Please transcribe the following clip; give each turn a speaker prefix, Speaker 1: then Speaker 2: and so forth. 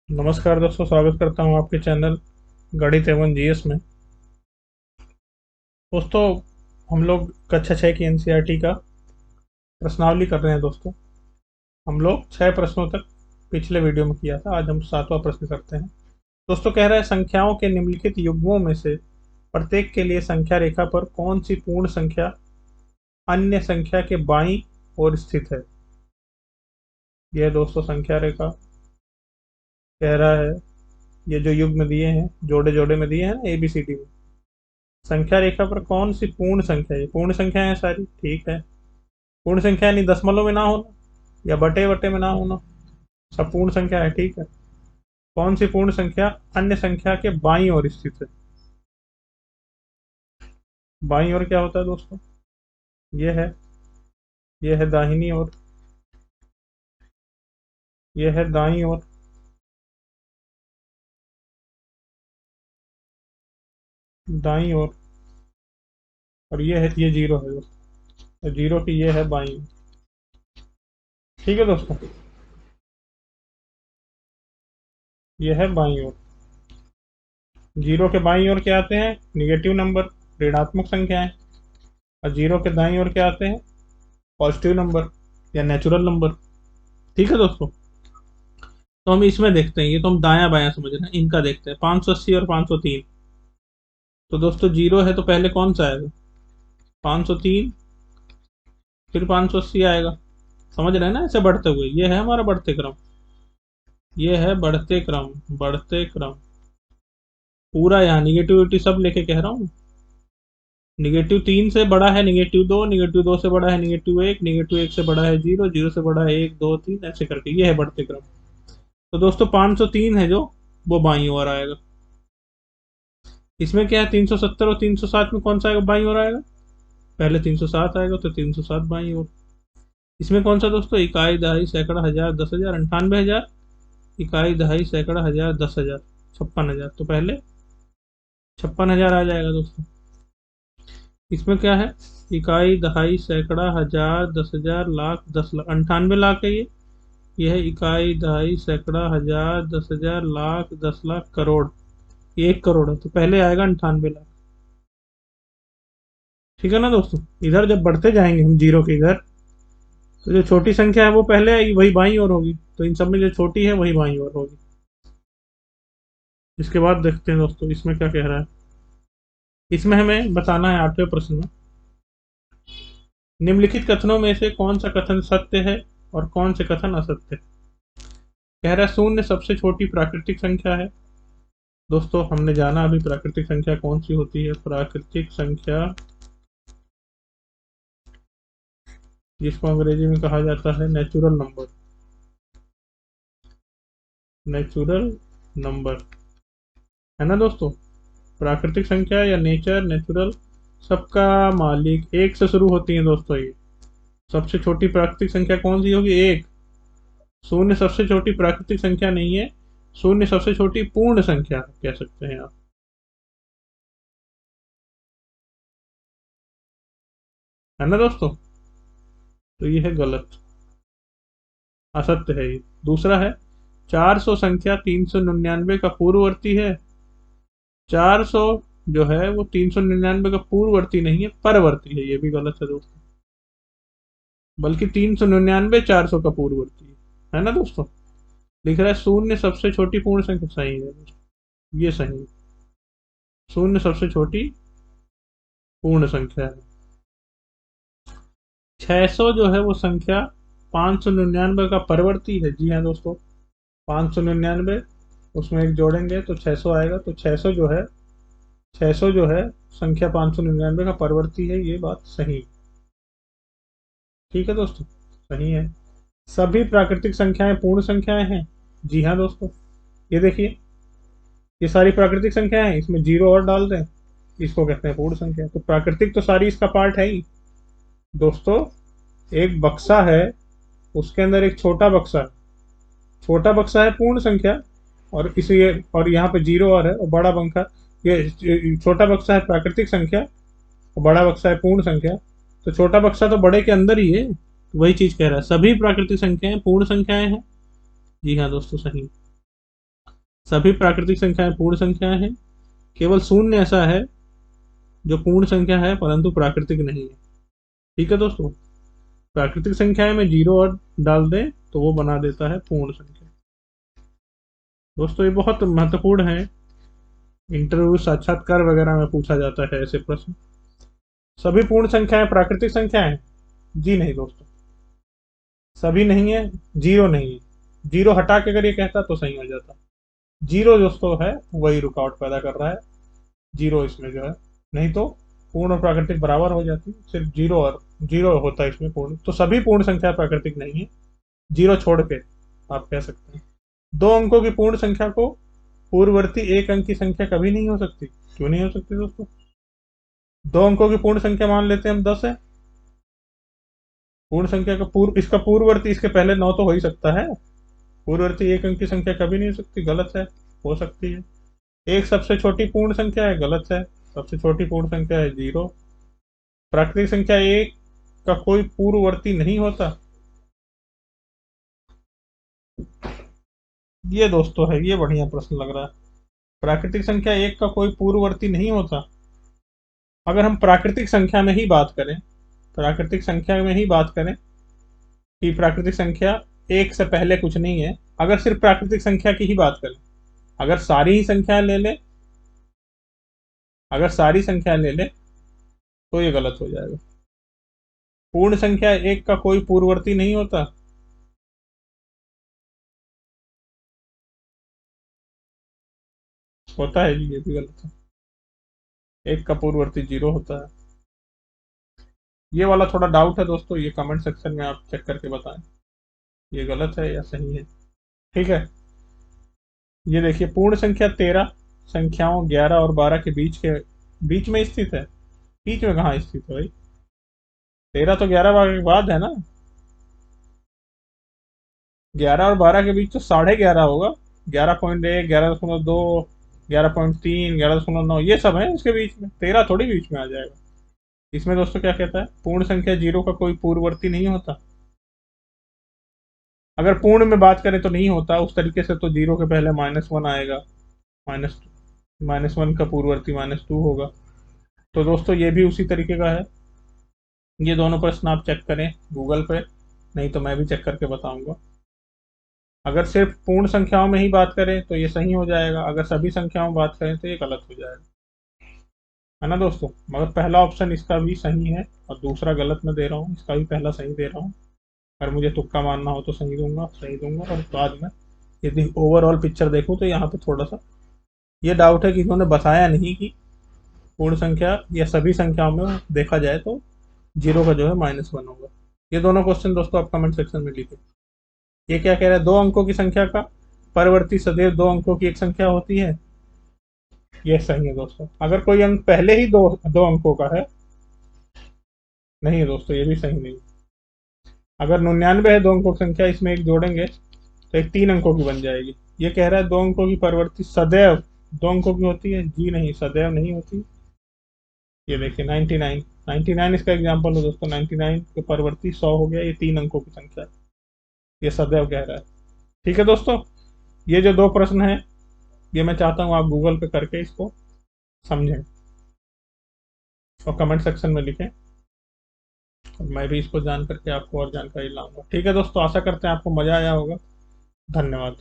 Speaker 1: नमस्कार दोस्तों, स्वागत करता हूं आपके चैनल गणित एवं जीएस में। दोस्तों, हम लोग कक्षा 6 की एनसीईआरटी का प्रश्नावली कर रहे हैं। दोस्तों, हम लोग 6 प्रश्नों तक पिछले वीडियो में किया था। आज हम 7वां प्रश्न करते हैं। दोस्तों, कह रहा है संख्याओं के निम्नलिखित युग्मों में से प्रत्येक के लिए संख्या रेखा पर कौन सी पूर्ण संख्या अन्य संख्या के बाईं ओर स्थित है। यह दोस्तों संख्या रेखा कह रहा है। ये जो युग्म दिए हैं, जोड़े जोड़े में दिए हैं ना, ABCD में, संख्या रेखा पर कौन सी पूर्ण संख्या है। पूर्ण संख्या है सारी, ठीक है। पूर्ण संख्या यानी दशमलव में ना होना या बटे वटे में ना होना, सब पूर्ण संख्या है, ठीक है। कौन सी पूर्ण संख्या अन्य संख्या के बाईं ओर स्थित है। बाईं ओर क्या होता है दोस्तों? यह है दाहिनी ओर, यह है दाईं ओर, दाईं ओर, और ये जीरो है दोस्तों। जीरो की ये है बाईं ओर, ठीक है दोस्तों। ये है बाईं ओर। जीरो के बाईं ओर क्या आते हैं? निगेटिव नंबर, ऋणात्मक संख्याएं। और जीरो के दाईं ओर क्या आते हैं? पॉजिटिव नंबर या नेचुरल नंबर, ठीक है दोस्तों। तो हम इसमें देखते हैं, ये तो हम दायां बायां समझ रहे हैं, इनका देखते हैं 580 और 503। तो दोस्तों जीरो है तो पहले कौन सा आएगा? 503, फिर 580 आएगा। समझ रहे हैं ना, ऐसे बढ़ते हुए। ये है हमारा बढ़ते क्रम, ये है बढ़ते क्रम, बढ़ते क्रम पूरा। यहाँ निगेटिविटी सब लेके कह रहा हूँ। निगेटिव 3 से बड़ा है निगेटिव 2, निगेटिव 2 से बड़ा है निगेटिव 1, निगेटिव 1 से बड़ा है 0, 0 से बड़ा है 1 2 3, ऐसे करके ये है बढ़ते क्रम। तो दोस्तों 503 है जो, वो बाईं ओर आएगा। इसमें क्या है? 370 और 307 में कौन सा आएगा बाईं ओर आएगा? पहले 307 आएगा, तो 307 बाईं ओर। इसमें कौन सा दोस्तों? इकाई, दहाई, सैकड़ा, हजार, 10,000, 98,000। इकाई, दहाई, सैकड़ा, हजार, 10,000, 56,000। तो पहले 56,000 आ जाएगा दोस्तों। इसमें क्या है? इकाई, दहाई, सैकड़ा, हजार, 10,000, लाख, 10 लाख, 98 लाख है ये है इकाई, दहाई, सैकड़ा, हजार, 10,000, लाख, 10 लाख, करोड़। ये 1 करोड़ है, तो पहले आएगा 98 लाख, ठीक है ना दोस्तों। इधर जब बढ़ते जाएंगे हम जीरो के इधर, तो जो छोटी संख्या है वो पहले आएगी, वही बाईं ओर होगी। तो इन सब में जो छोटी है वही बाईं ओर होगी। इसके बाद देखते हैं दोस्तों इसमें क्या कह रहा है। इसमें हमें बताना है 8वें प्रश्न में, निम्नलिखित कथनों में से कौन सा कथन सत्य है और कौन से कथन असत्य है। कह रहा है शून्य सबसे छोटी प्राकृतिक संख्या है। दोस्तों हमने जाना अभी प्राकृतिक संख्या कौन सी होती है। प्राकृतिक संख्या, जिसको अंग्रेजी में कहा जाता है नेचुरल नंबर, नेचुरल नंबर, है ना दोस्तों। प्राकृतिक संख्या या नेचर, नेचुरल, सबका मालिक एक से शुरू होती है दोस्तों। ये सबसे छोटी प्राकृतिक संख्या कौन सी होगी? एक। शून्य सबसे छोटी प्राकृतिक संख्या नहीं है, शून्य सबसे छोटी पूर्ण संख्या कह सकते हैं आप, है ना दोस्तों। तो ये है गलत, असत्य है ये। दूसरा है 400 संख्या 399 का पूर्ववर्ती है। 400 जो है वो 399 का पूर्ववर्ती नहीं है, परवर्ती है। ये भी गलत है दोस्तों, बल्कि 399 400 का पूर्ववर्ती है ना दोस्तों। लिख रहा है शून्य सबसे छोटी पूर्ण संख्या, सही है दोस्तों, ये सही है। शून्य सबसे छोटी पूर्ण संख्या है। 600 जो है वो संख्या 599 का परवर्ती है। जी हाँ दोस्तों, 599 उसमें एक जोड़ेंगे तो 600 आएगा। तो 600 जो है, 600 जो है संख्या 599 का परवर्ती है। ये बात सही, ठीक है दोस्तों, सही है। सभी प्राकृतिक संख्याएं पूर्ण संख्याएं हैं। जी हाँ दोस्तों, ये देखिए, ये सारी प्राकृतिक संख्याएं हैं, इसमें जीरो और डाल दें, इसको कहते हैं पूर्ण संख्या। तो प्राकृतिक तो सारी इसका पार्ट है ही दोस्तों। एक बक्सा है, उसके अंदर एक छोटा बक्सा है, छोटा बक्सा है पूर्ण संख्या, और इसे ये, और यहाँ पे जीरो और है, और बड़ा बंका, ये छोटा बक्सा है प्राकृतिक संख्या और बड़ा बक्सा है पूर्ण संख्या। तो छोटा बक्सा तो बड़े के अंदर ही है, तो वही चीज कह रहा है, सभी प्राकृतिक संख्याएं पूर्ण संख्याएं हैं। जी हाँ दोस्तों, सही। सभी प्राकृतिक संख्याएं पूर्ण संख्याएं हैं, केवल शून्य ऐसा है जो पूर्ण संख्या है परंतु प्राकृतिक नहीं है। ठीक है दोस्तों, प्राकृतिक संख्याएं में जीरो और डाल दें तो वो बना देता है पूर्ण संख्या। दोस्तों ये बहुत महत्वपूर्ण है, इंटरव्यू साक्षात्कार वगैरह में पूछा जाता है ऐसे प्रश्न। सभी पूर्ण संख्याएं प्राकृतिक संख्याएं हैं? जी नहीं दोस्तों, सभी नहीं है, जीरो नहीं है। जीरो हटा के अगर ये कहता तो सही हो जाता। जीरो दोस्तों है वही रुकावट पैदा कर रहा है, जीरो इसमें जो है, नहीं तो पूर्ण और प्राकृतिक बराबर हो जाती, सिर्फ जीरो और जीरो होता है इसमें पूर्ण। तो सभी पूर्ण संख्या प्राकृतिक नहीं है, जीरो छोड़ के आप कह सकते हैं। दो अंकों की पूर्ण संख्या को पूर्ववर्ती एक अंक की संख्या कभी नहीं हो सकती। क्यों नहीं हो सकती दोस्तों? दो अंकों की पूर्ण संख्या मान लेते हैं हम 10 है, पूर्ण संख्या का इसका पूर्ववर्ती इसके पहले 9 तो हो ही सकता है। पूर्ववर्ती एक अंक की संख्या कभी नहीं हो सकती, गलत है। हो सकती है। एक सबसे छोटी पूर्ण संख्या है, गलत है। सबसे छोटी पूर्ण संख्या है जीरो। प्राकृतिक संख्या एक का कोई पूर्ववर्ती नहीं होता। ये दोस्तों है, ये बढ़िया प्रश्न लग रहा है। प्राकृतिक संख्या एक का कोई पूर्ववर्ती नहीं होता। अगर हम प्राकृतिक संख्या में ही बात करें, प्राकृतिक संख्या में ही बात करें कि प्राकृतिक संख्या एक से पहले कुछ नहीं है, अगर सिर्फ प्राकृतिक संख्या की ही बात करें, अगर सारी ही संख्या ले ले, अगर सारी संख्या ले ले तो ये गलत हो जाएगा। पूर्ण संख्या एक का कोई पूर्ववर्ती नहीं होता। होता है जी, ये भी गलत है। एक का पूर्ववर्ती जीरो होता है। ये वाला थोड़ा डाउट है दोस्तों, ये कमेंट सेक्शन में आप चेक करके बताएं ये गलत है या सही है। ठीक है, ये देखिए पूर्ण संख्या 13 संख्याओं 11 और 12 के बीच में स्थित है। बीच में कहाँ स्थित है भाई? 13 तो 11 के बाद है ना। 11 और 12 के बीच तो 11.5 होगा। 11.1, 11.2, 11.3, 11.9 ये सब है इसके बीच में, 13 थोड़ी बीच में आ जाएगा। इसमें दोस्तों क्या कहता है, पूर्ण संख्या जीरो का कोई पूर्ववर्ती नहीं होता। अगर पूर्ण में बात करें तो नहीं होता उस तरीके से, तो जीरो के पहले -1 आएगा। माइनस -1 का पूर्ववर्ती -2 होगा। तो दोस्तों ये भी उसी तरीके का है। ये दोनों प्रश्न आप चेक करें गूगल पे, नहीं तो मैं भी चेक करके बताऊंगा। अगर सिर्फ पूर्ण संख्याओं में ही बात करें तो ये सही हो जाएगा, अगर सभी संख्याओं में बात करें तो ये गलत हो जाएगा, है ना दोस्तों। मगर पहला ऑप्शन इसका भी सही है और दूसरा गलत मैं दे रहा हूँ, इसका भी पहला सही दे रहा हूँ। अगर मुझे तुक्का मानना हो तो सही दूंगा। और बाद में यदि ओवरऑल पिक्चर देखूं तो यहाँ पे थोड़ा सा ये डाउट है कि इन्होंने बताया नहीं कि पूर्ण संख्या या सभी संख्याओं में देखा जाए तो जीरो का जो है -1 होगा। ये दोनों क्वेश्चन दोस्तों आप कमेंट सेक्शन में लिखें। ये क्या कह रहा है, दो अंकों की संख्या का परवर्ती सदैव दो अंकों की एक संख्या होती है। ये सही है दोस्तों, अगर कोई अंक पहले ही दो दो अंकों का है, नहीं है दोस्तों, ये भी सही नहीं। अगर 99 है दो अंकों की संख्या, इसमें एक जोड़ेंगे तो एक 3 अंकों की बन जाएगी। ये कह रहा है दो अंकों की परवर्ती सदैव दो अंकों की होती है। जी नहीं, सदैव नहीं होती। ये देखिए 99, 99 इसका एग्जाम्पल है दोस्तों। 99 के परवर्ती 100 हो गया, ये 3 अंकों की संख्या है। ये सदैव कह रहा है। ठीक है दोस्तों, ये जो दो प्रश्न है ये मैं चाहता हूँ आप गूगल पे करके इसको समझें और कमेंट सेक्शन में लिखें, और मैं भी इसको जान करके आपको और जानकारी लाऊंगा। ठीक है दोस्तों, आशा करते हैं आपको मजा आया होगा। धन्यवाद।